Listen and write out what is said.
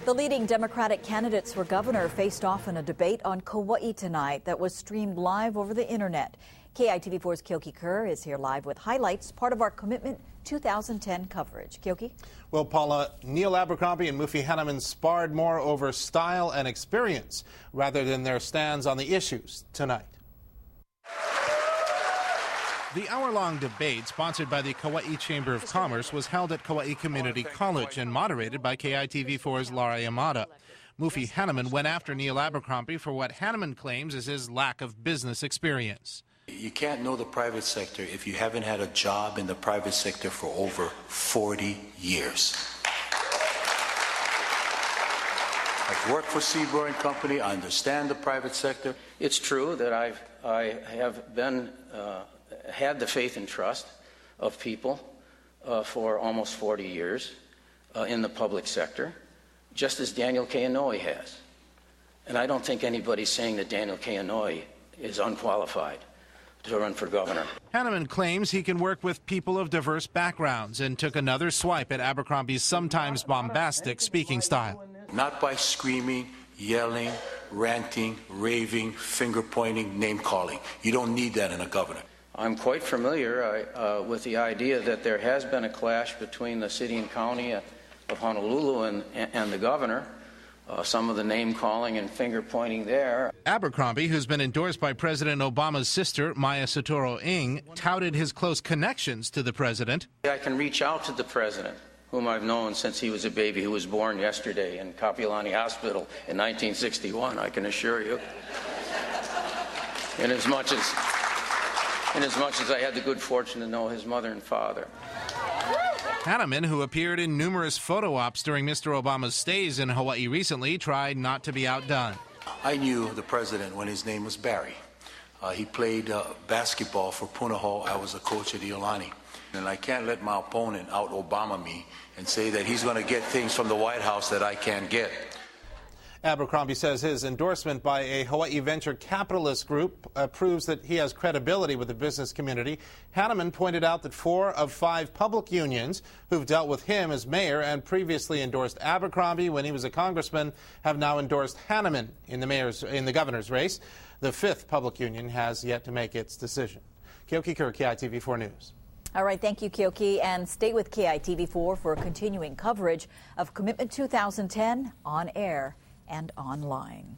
The leading Democratic candidates for governor faced off in a debate on Kauai tonight that was streamed live over the internet. KITV4's Kyoki Kerr is here live with highlights, part of our Commitment 2010 coverage. Kyoki? Well, Paula, Neil Abercrombie and Mufi Hanneman sparred more over style and experience rather than their stands on the issues tonight. The hour-long debate, sponsored by the Kauai Chamber of Commerce, was held at Kauai Community College and moderated by KITV4's Laura Yamada. Mufi Hanneman went after Neil Abercrombie for what Hanneman claims is his lack of business experience. You can't know the private sector if you haven't had a job in the private sector for over 40 years. I've worked for Seed Brewing Company. I understand the private sector. It's true that I have been had the faith and trust of people for almost 40 years in the public sector, just as Daniel K. Inouye has. And I don't think anybody's saying that Daniel K. Inouye is unqualified to run for governor. Hanneman claims he can work with people of diverse backgrounds and took another swipe at Abercrombie's sometimes bombastic speaking style. Not by screaming, yelling, ranting, raving, finger-pointing, name-calling. You don't need that in a governor. I'm quite familiar with the idea that there has been a clash between the city and county of Honolulu and the governor. Some of the name-calling and finger-pointing there. Abercrombie, who's been endorsed by President Obama's sister, Maya Soetoro-Ng, touted his close connections to the president. I can reach out to the president, whom I've known since he was a baby, who was born yesterday in Kapiolani Hospital in 1961, I can assure you. In as much as I had the good fortune to know his mother and father. Hanneman, who appeared in numerous photo ops during Mr. Obama's stays in Hawaii recently, tried not to be outdone. I knew the president when his name was Barry. He played basketball for Punahou. I was a coach at Iolani. And I can't let my opponent out-Obama me and say that he's going to get things from the White House that I can't get. Abercrombie says his endorsement by a Hawaii venture capitalist group proves that he has credibility with the business community. Hanneman pointed out that 4 of 5 public unions who've dealt with him as mayor and previously endorsed Abercrombie when he was a congressman have now endorsed Hanneman in the governor's race. The 5th public union has yet to make its decision. Kyoki Kerr, KITV4 News. All right, thank you, Kyoki, and stay with KITV4 for continuing coverage of Commitment 2010 on air and online.